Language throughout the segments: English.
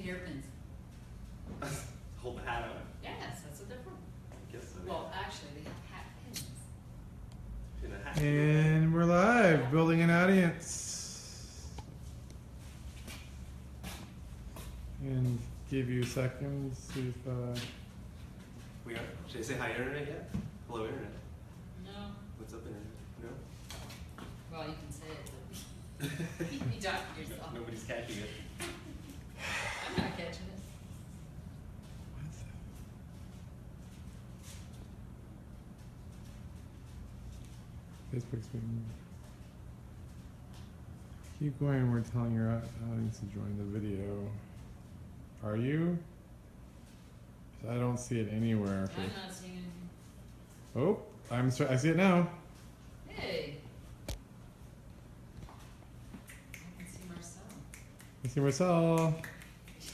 hairpins. Hold the hat out. Yes, that's what they're for. I guess so. Well, actually, they have hat pins. In a hat. And we're live, building an audience. And give you seconds, see if We are. Should I say hi, internet yet? Hello, internet. No. What's up, internet? No. Well, you can say it, but you talk to yourself. Nobody's catching it. I'm not catching it. Facebook's being. Keep going, we're telling your audience to join the video. Are you? 'Cause I don't see it anywhere. I'm not seeing anything. Oh, I see it now. Hey. I can see Marcel. I see Marcel.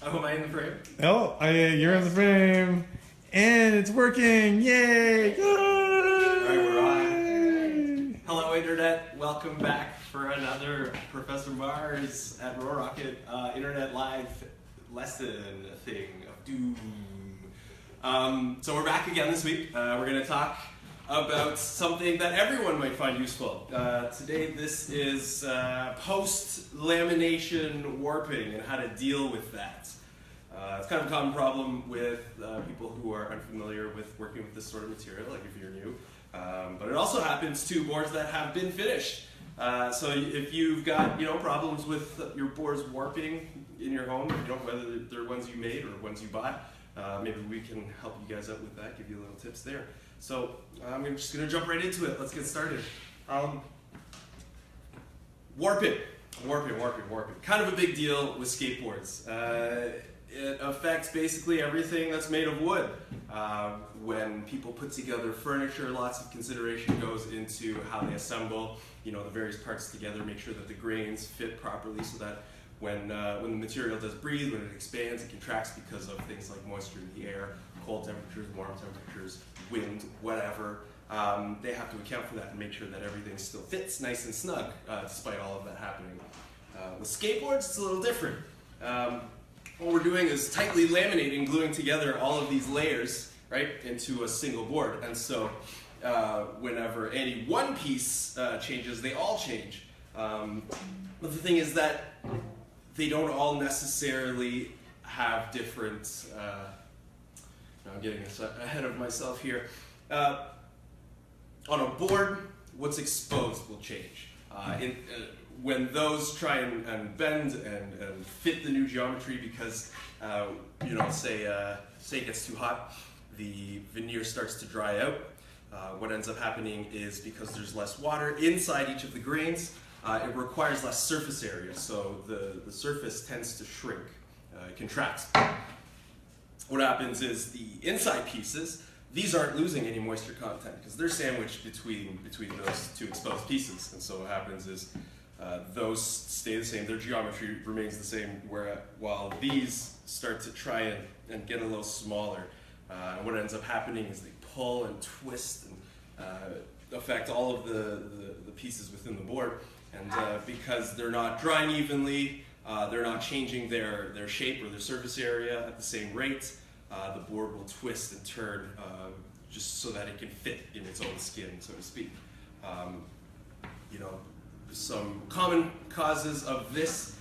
Oh, am I in the frame? Oh, you're in the frame. And it's working. Yay! Alright, we're on. Hello, internet. Welcome back for another Professor Mars at Roarockit internet live lesson thing of doom. So we're back again this week. We're going to talk about something that everyone might find useful. Today this is post-lamination warping and how to deal with that. It's kind of a common problem with people who are unfamiliar with working with this sort of material, like if you're new. But it also happens to boards that have been finished. So if you've got problems with your boards warping in your home, whether they're ones you made or ones you bought, maybe we can help you guys out with that, give you little tips there. So I'm just going to jump right into it. Let's get started. Warping. Kind of a big deal with skateboards. It affects basically everything that's made of wood. When people put together furniture, lots of consideration goes into how they assemble, the various parts together, make sure that the grains fit properly so that when the material does breathe, when it expands, it contracts because of things like moisture in the air, cold temperatures, warm temperatures, wind, whatever. They have to account for that and make sure that everything still fits nice and snug, despite all of that happening. With skateboards, it's a little different. What we're doing is tightly laminating, gluing together all of these layers, right, into a single board. And so whenever any one piece changes, they all change. But the thing is that they don't all necessarily have different, I'm getting ahead of myself here. On a board, what's exposed will change. When those try and bend and fit the new geometry because, say it gets too hot, the veneer starts to dry out. What ends up happening is because there's less water inside each of the grains, it requires less surface area, so the surface tends to shrink, it contracts. What happens is the inside pieces, these aren't losing any moisture content because they're sandwiched between those two exposed pieces, and so what happens is those stay the same, their geometry remains the same, while these start to try and get a little smaller. And what ends up happening is they pull and twist and affect all of the pieces within the board. And because they're not drying evenly, they're not changing their shape or their surface area at the same rate, the board will twist and turn just so that it can fit in its own skin, so to speak. Some common causes of this,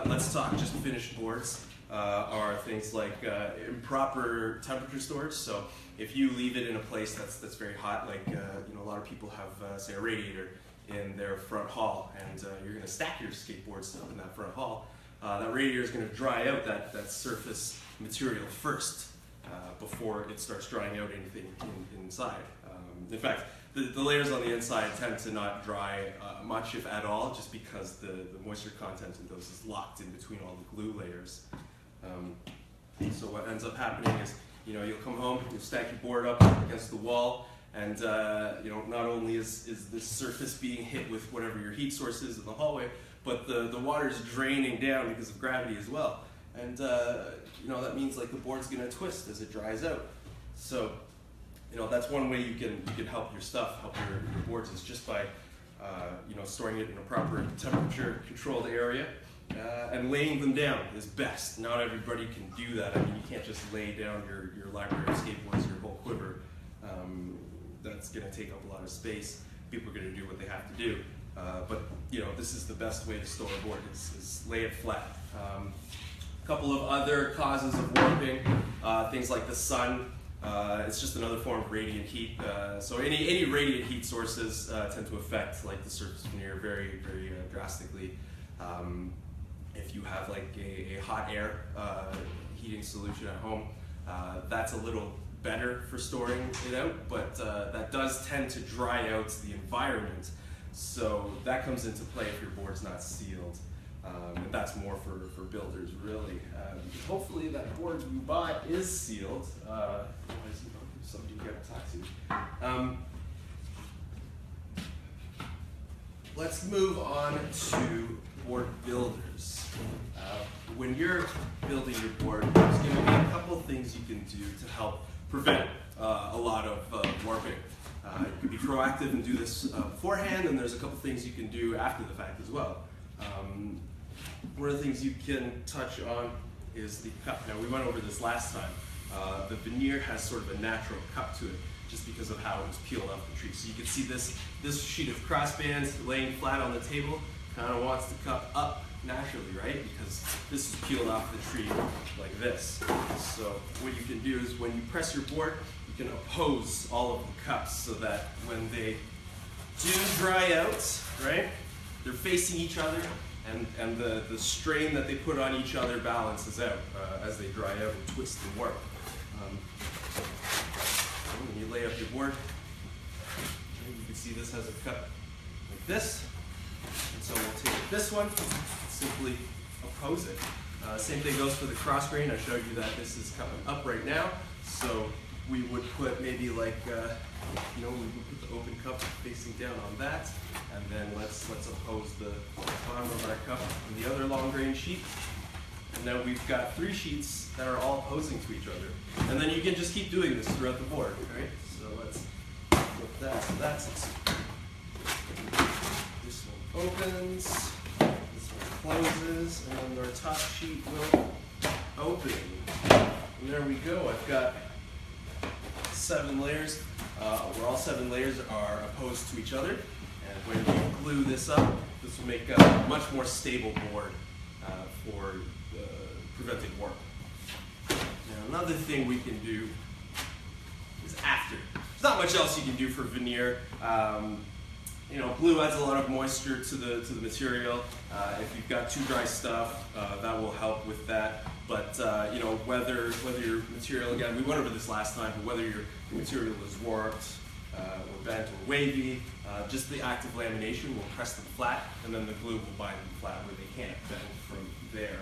let's talk just finished boards, are things like improper temperature storage. So if you leave it in a place that's very hot, like a lot of people have, say, a radiator in their front hall, and you're going to stack your skateboards up in that front hall, that radiator is going to dry out that surface material first before it starts drying out anything inside. In fact, the layers on the inside tend to not dry much, if at all, just because the moisture content in those is locked in between all the glue layers. So what ends up happening is, you'll come home, you'll stack your board up against the wall, and not only is this surface being hit with whatever your heat source is in the hallway, but the water is draining down because of gravity as well. And that means like the board's going to twist as it dries out. So that's one way you can help your stuff, help your boards, is just by storing it in a proper temperature controlled area. and laying them down is best. Not everybody can do that. I mean, you can't just lay down your library of skateboards, your whole quiver. That's going to take up a lot of space. People are going to do what they have to do. But you know, this is the best way to store a board, is lay it flat. A couple of other causes of warping, things like the sun. It's just another form of radiant heat. So any radiant heat sources tend to affect like the surface veneer very, very drastically. If you have like a hot air heating solution at home, that's a little better for storing it out, but that does tend to dry out the environment. So that comes into play if your board's not sealed. And that's more for builders, really. Hopefully that board you buy is sealed. Somebody you got to talk to. Let's move on to board builders. When you're building your board, there's going to be a couple things you can do to help prevent a lot of warping. You can be proactive and do this beforehand, and there's a couple things you can do after the fact as well. One of the things you can touch on is the cup. Now, we went over this last time. The veneer has sort of a natural cup to it, just because of how it was peeled off the tree. So you can see this sheet of crossbands laying flat on the table kind of wants to cup up naturally, right? Because this is peeled off the tree like this. So what you can do is when you press your board, you can oppose all of the cups so that when they do dry out, right, they're facing each other, and the strain that they put on each other balances out as they dry out and twist and warp. When you lay up your board, you can see this has a cup like this. And so we'll take this one, simply oppose it. Same thing goes for the cross grain. I showed you that this is coming up right now. So we would put maybe like, we would put the open cup facing down on that. And then let's oppose the bottom of our cup on the other long grain sheet. And now we've got 3 sheets that are all opposing to each other. And then you can just keep doing this throughout the board, right? So let's flip that. So that's this one opens, this one closes, and then our top sheet will open. And there we go. I've got 7 layers. Where all 7 layers are opposed to each other. And when you glue this up, this will make a much more stable board for preventing warp. Now, another thing we can do is after. There's not much else you can do for veneer. Glue adds a lot of moisture to the material. If you've got too dry stuff, that will help with that. But whether your material, again, we went over this last time, but whether your material is warped or bent or wavy, just the act of lamination will press them flat, and then the glue will bind them flat where they can't bend from there.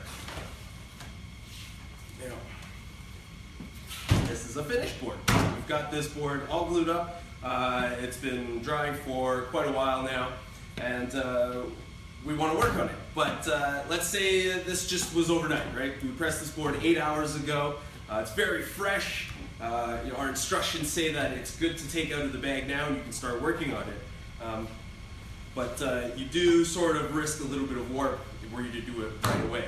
This is a finished board. We've got this board all glued up. It's been drying for quite a while now, and we want to work on it. But let's say this just was overnight, right? We pressed this board 8 hours ago. It's very fresh. Our instructions say that it's good to take out of the bag now and you can start working on it. But you do sort of risk a little bit of warp were you to do it right away.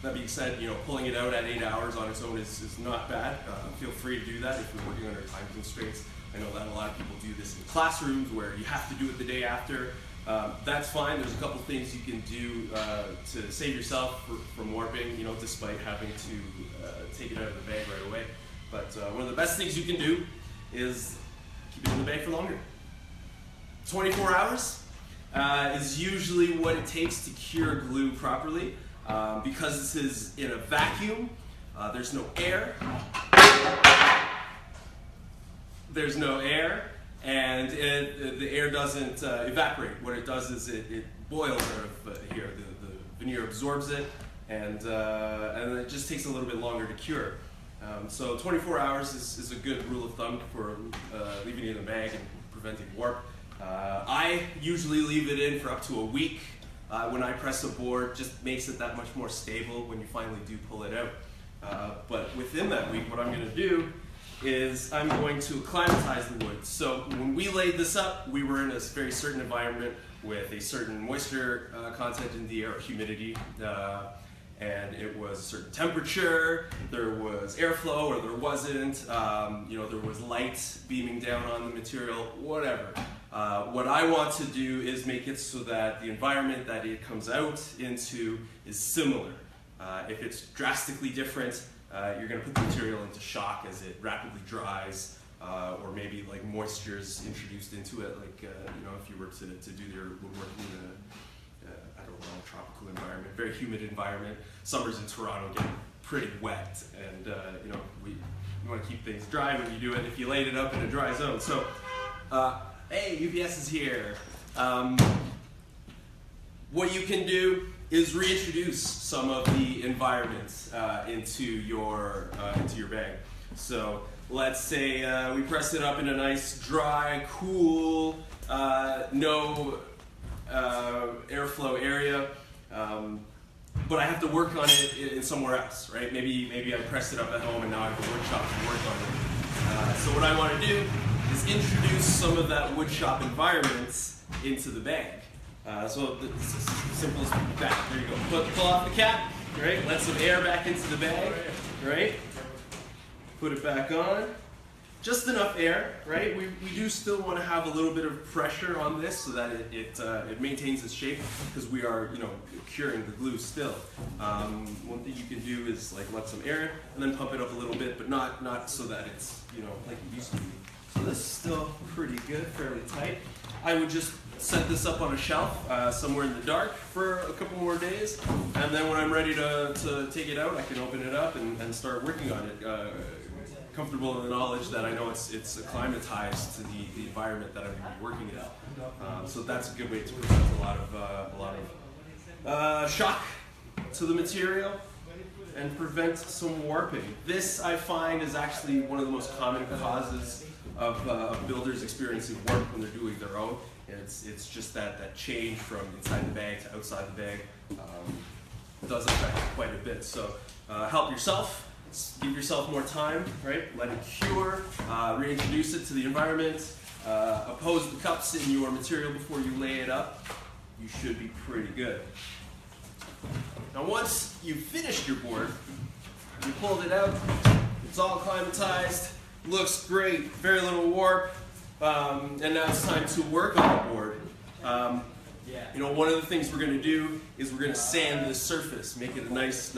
That being said, pulling it out at 8 hours on its own is not bad. Feel free to do that if you're working under time constraints. I know that a lot of people do this in classrooms where you have to do it the day after. That's fine. There's a couple things you can do to save yourself from warping, despite having to take it out of the bag right away. But one of the best things you can do is keep it in the bag for longer. 24 hours is usually what it takes to cure glue properly. Because this is in a vacuum, there's no air. There's no air, and the air doesn't evaporate. What it does is it boils out of here. The veneer absorbs it, and it just takes a little bit longer to cure. So 24 hours is a good rule of thumb for leaving it in the bag and preventing warp. I usually leave it in for up to a week. When I press a board, just makes it that much more stable when you finally do pull it out. But within that week, what I'm going to do is I'm going to acclimatize the wood. So when we laid this up, we were in a very certain environment with a certain moisture content in the air, or humidity, and it was a certain temperature, there was airflow or there wasn't, there was light beaming down on the material, whatever. What I want to do is make it so that the environment that it comes out into is similar. If it's drastically different, you're going to put the material into shock as it rapidly dries, or maybe like moisture is introduced into it, like if you were to do your woodworking in I don't know, tropical environment, very humid environment. Summers in Toronto get pretty wet, and you want to keep things dry when you do it if you laid it up in a dry zone. So, hey, UPS is here. What you can do is reintroduce some of the environment into your bag. So let's say we press it up in a nice, dry, cool, no airflow area, but I have to work on it in somewhere else, right? Maybe I pressed it up at home and now I have a woodshop to work on it. So what I want to do is introduce some of that woodshop environment into the bag. So it's as simple as that. There you go. Pull off the cap, right? Let some air back into the bag, right? Put it back on. Just enough air, right? We do still want to have a little bit of pressure on this so that it maintains its shape, because we are curing the glue still. One thing you can do is like let some air and then pump it up a little bit, but not so that it's like it used to be. So this is still pretty good, fairly tight. I would just set this up on a shelf somewhere in the dark for a couple more days, and then when I'm ready to take it out, I can open it up and start working on it. Comfortable in the knowledge that I know it's acclimatized to the environment that I'm going to be working in. So that's a good way to prevent a lot of shock to the material and prevent some warping. This, I find, is actually one of the most common causes of builders experiencing warp when they're doing their own. It's just that change from inside the bag to outside the bag does affect it quite a bit. So help yourself. Give yourself more time, right? Let it cure, reintroduce it to the environment, oppose the cups in your material before you lay it up. You should be pretty good. Now once you've finished your board, you pulled it out, it's all acclimatized, looks great, very little warp, and now it's time to work on the board. One of the things we're going to do is we're going to sand this surface, make it a nice,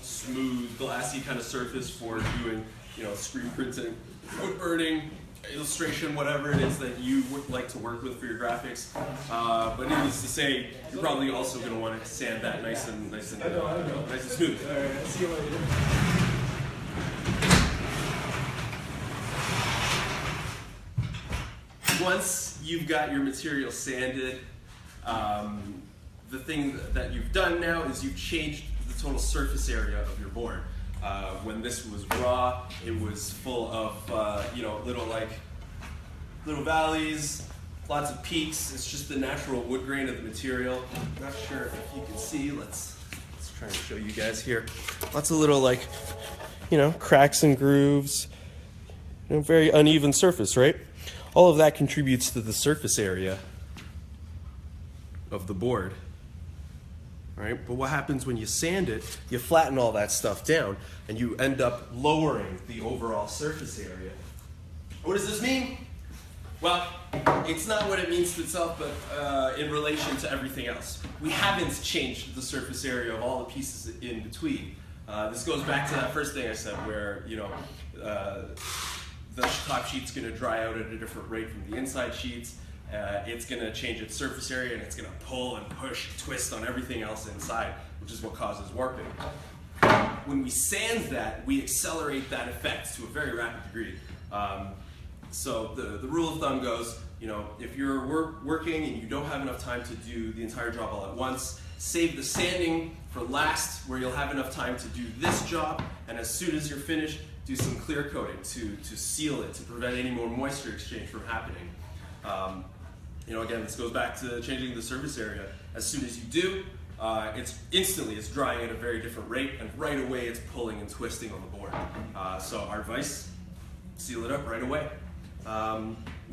smooth, glassy kind of surface for doing, screen printing, wood burning, illustration, whatever it is that you would like to work with for your graphics. But needless to say, you're probably also going to want to sand that nice and smooth. All right, I'll see you later. Once you've got your material sanded, the thing that you've done now is you've changed the total surface area of your board. When this was raw, it was full of little valleys, lots of peaks. It's just the natural wood grain of the material. I'm not sure if you can see. Let's try and show you guys here. Lots of little cracks and grooves. Very uneven surface, right? All of that contributes to the surface area of the board. Right? But what happens when you sand it, you flatten all that stuff down and you end up lowering the overall surface area. What does this mean? Well, it's not what it means to itself, but in relation to everything else. We haven't changed the surface area of all the pieces in between. This goes back to that first thing I said where, the top sheet's going to dry out at a different rate from the inside sheets. It's going to change its surface area and it's going to pull and push, twist on everything else inside, which is what causes warping. When we sand that, we accelerate that effect to a very rapid degree. So the rule of thumb goes, if you're working and you don't have enough time to do the entire job all at once, save the sanding for last, where you'll have enough time to do this job, and as soon as you're finished, do some clear coating to seal it, to prevent any more moisture exchange from happening. Again, this goes back to changing the surface area. As soon as you do, it's drying at a very different rate, and right away it's pulling and twisting on the board. So our advice, seal it up right away.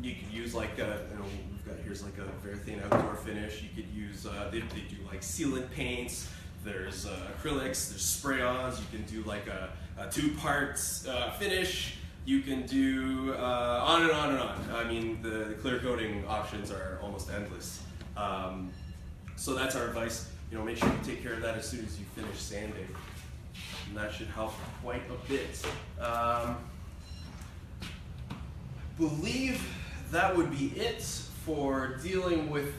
You could use like we've got here's like a very thin outdoor finish. You could use they do like sealant paints. There's acrylics. There's spray-ons. You can do like a 2-part finish. You can do on and on and on. I mean, the clear coating options are almost endless. So that's our advice. You know, make sure you take care of that as soon as you finish sanding, and that should help quite a bit. Believe that would be it for dealing with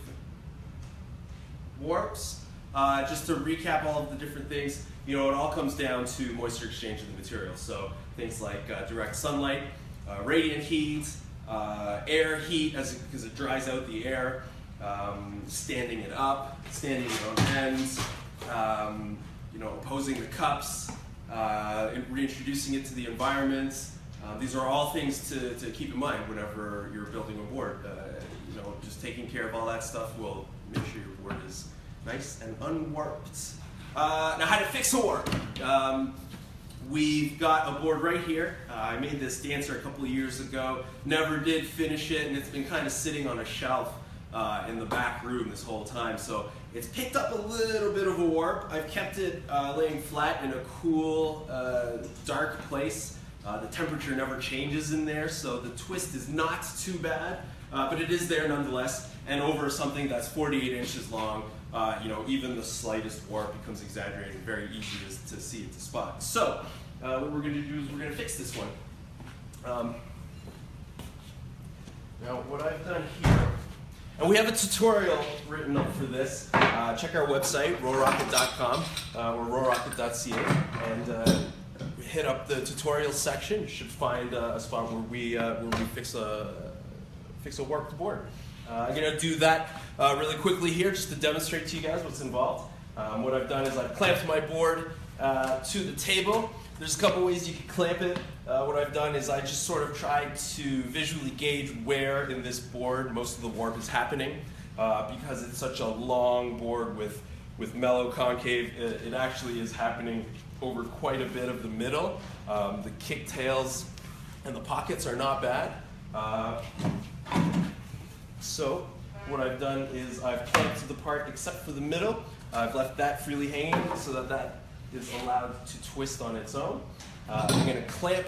warps. Just to recap all of the different things, you know, it all comes down to moisture exchange of the material. So things like direct sunlight, radiant heat, air heat because it dries out the air, standing it up, standing it on ends, you know, opposing the cups, reintroducing it to the environment. These are all things to keep in mind whenever you're building a board. You know, just taking care of all that stuff will make sure your board is nice and unwarped. Now, how to fix a warp? We've got a board right here. I made this dancer a couple of years ago. Never did finish it, and it's been kind of sitting on a shelf in the back room this whole time. So it's picked up a little bit of a warp. I've kept it laying flat in a cool, dark place. The temperature never changes in there, so the twist is not too bad, but it is there nonetheless. And over something that's 48 inches long, you know, even the slightest warp becomes exaggerated, very easy to see it to spot. So what we're going to do is we're going to fix this one. Now what I've done here, and we have a tutorial written up for this. Check our website, Roarockit.com or Roarockit.ca, and hit up the tutorial section. You should find a spot where we fix a warped board. I'm going to do that really quickly here just to demonstrate to you guys what's involved. What I've done is I've clamped my board to the table. There's a couple ways you can clamp it. What I've done is I just sort of tried to visually gauge where in this board most of the warp is happening. Because it's such a long board with mellow concave, it actually is happening over quite a bit of the middle. The kick tails and the pockets are not bad. So what I've done is I've clamped the part except for the middle. I've left that freely hanging so that is allowed to twist on its own. I'm going to clamp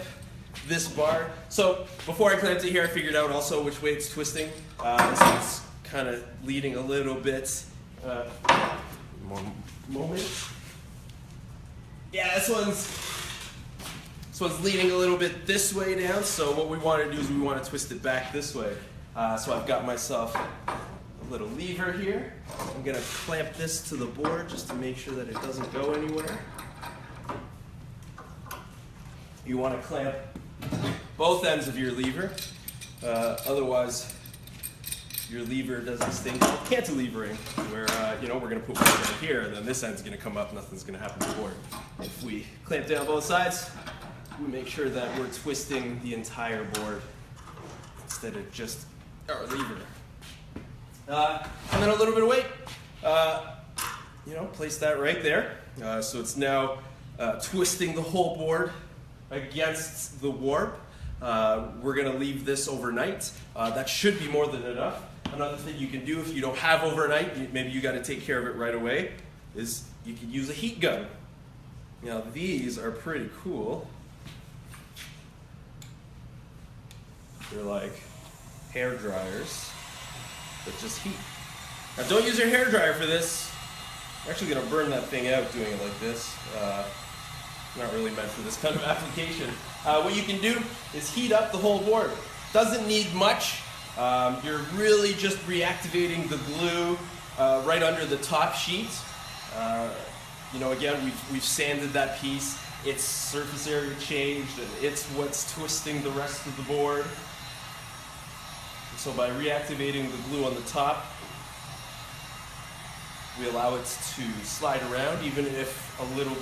this bar. So before I clamped it here, I figured out also which way it's twisting. This one's kind of leading a little bit. One moment. Yeah, this one's leading a little bit this way down. So what we want to do is we want to twist it back this way. So I've got myself a little lever here. I'm going to clamp this to the board just to make sure that it doesn't go anywhere. You want to clamp both ends of your lever, otherwise your lever does this thing called cantilevering, where you know, we're going to put one right here, and then this end's going to come up, nothing's going to happen to the board. If we clamp down both sides, we make sure that we're twisting the entire board instead of just our lever. And then a little bit of weight. You know, place that right there. So it's now twisting the whole board against the warp. We're going to leave this overnight. That should be more than enough. Another thing you can do if you don't have overnight, maybe you got to take care of it right away, is you can use a heat gun. Now these are pretty cool. They're like hair dryers, but just heat. Now don't use your hair dryer for this. I'm actually going to burn that thing out doing it like this. Not really meant for this kind of application. What you can do is heat up the whole board. Doesn't need much. You're really just reactivating the glue right under the top sheet. You know, again, we've sanded that piece. Its surface area changed, and it's what's twisting the rest of the board. So by reactivating the glue on the top, we allow it to slide around, even if a little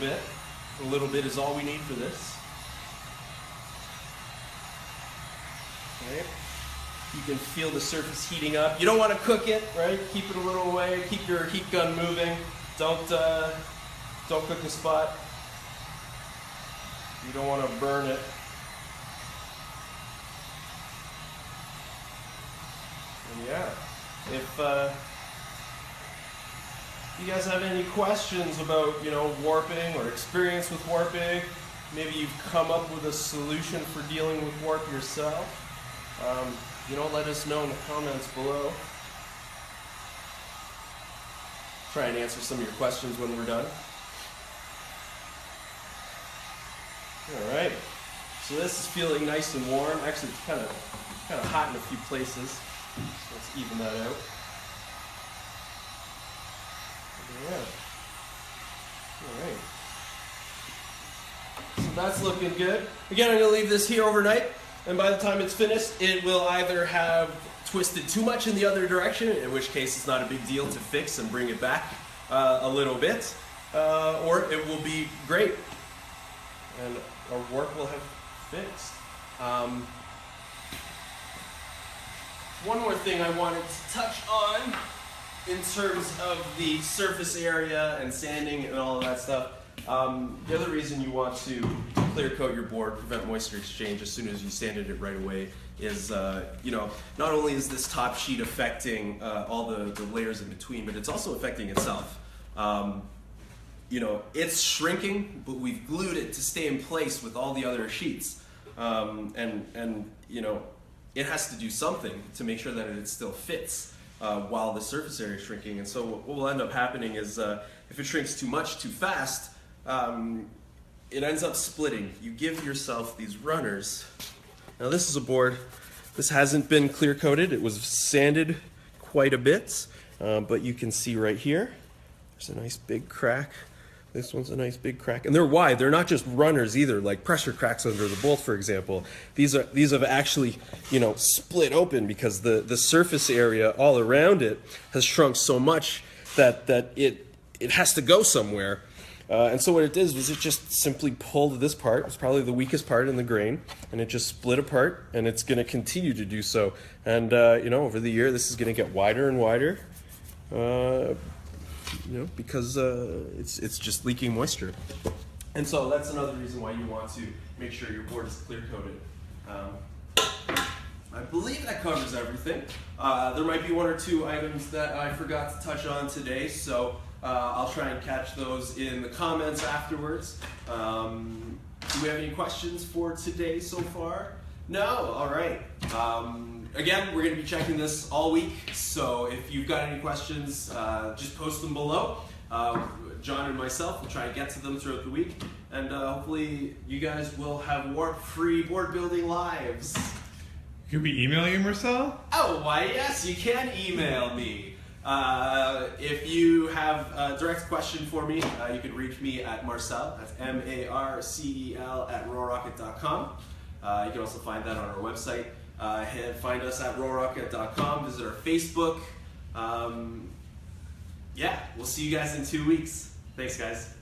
bit is all we need for this. Okay. You can feel the surface heating up. You don't want to cook it, right? Keep it a little away. Keep your heat gun moving. Don't cook the spot. You don't want to burn it. And yeah, if you guys have any questions about, you know, warping or experience with warping, maybe you've come up with a solution for dealing with warp yourself, you know, let us know in the comments below. Try and answer some of your questions when we're done. All right, so this is feeling nice and warm. Actually, it's kind of hot in a few places, so let's even that out. Yeah. All right. So that's looking good. Again, I'm going to leave this here overnight, and by the time it's finished, it will either have twisted too much in the other direction, in which case it's not a big deal to fix and bring it back a little bit, or it will be great, and our work will have fixed. One more thing I wanted to touch on in terms of the surface area and sanding and all of that stuff. The other reason you want to clear coat your board, prevent moisture exchange as soon as you sanded it right away is, you know, not only is this top sheet affecting all the layers in between, but it's also affecting itself. You know, it's shrinking, but we've glued it to stay in place with all the other sheets. And you know, it has to do something to make sure that it still fits while the surface area is shrinking. And so what will end up happening is if it shrinks too much too fast, it ends up splitting. You give yourself these runners. Now this is a board, this hasn't been clear coated, it was sanded quite a bit, but you can see right here, there's a nice big crack. This one's a nice big crack, and they're wide. They're not just runners either, like pressure cracks under the bolt, for example. These have actually, you know, split open because the surface area all around it has shrunk so much that it has to go somewhere. And so what it did was it just simply pulled this part. It's probably the weakest part in the grain, and it just split apart, and it's going to continue to do so. And you know, over the year, this is going to get wider and wider. You know, because it's just leaking moisture. And so that's another reason why you want to make sure your board is clear coated. I believe that covers everything. There might be one or two items that I forgot to touch on today, so I'll try and catch those in the comments afterwards. Do we have any questions for today so far? No? All right. Again, we're going to be checking this all week, so if you've got any questions, just post them below. John and myself will try and get to them throughout the week, and hopefully you guys will have warp-free board building lives. Could we email you, Marcel? Oh, why yes, you can email me. If you have a direct question for me, you can reach me at Marcel, that's M-A-R-C-E-L @roarockit.com. You can also find that on our website. Find us at Roarockit.com, visit our Facebook. Yeah, we'll see you guys in 2 weeks. Thanks, guys.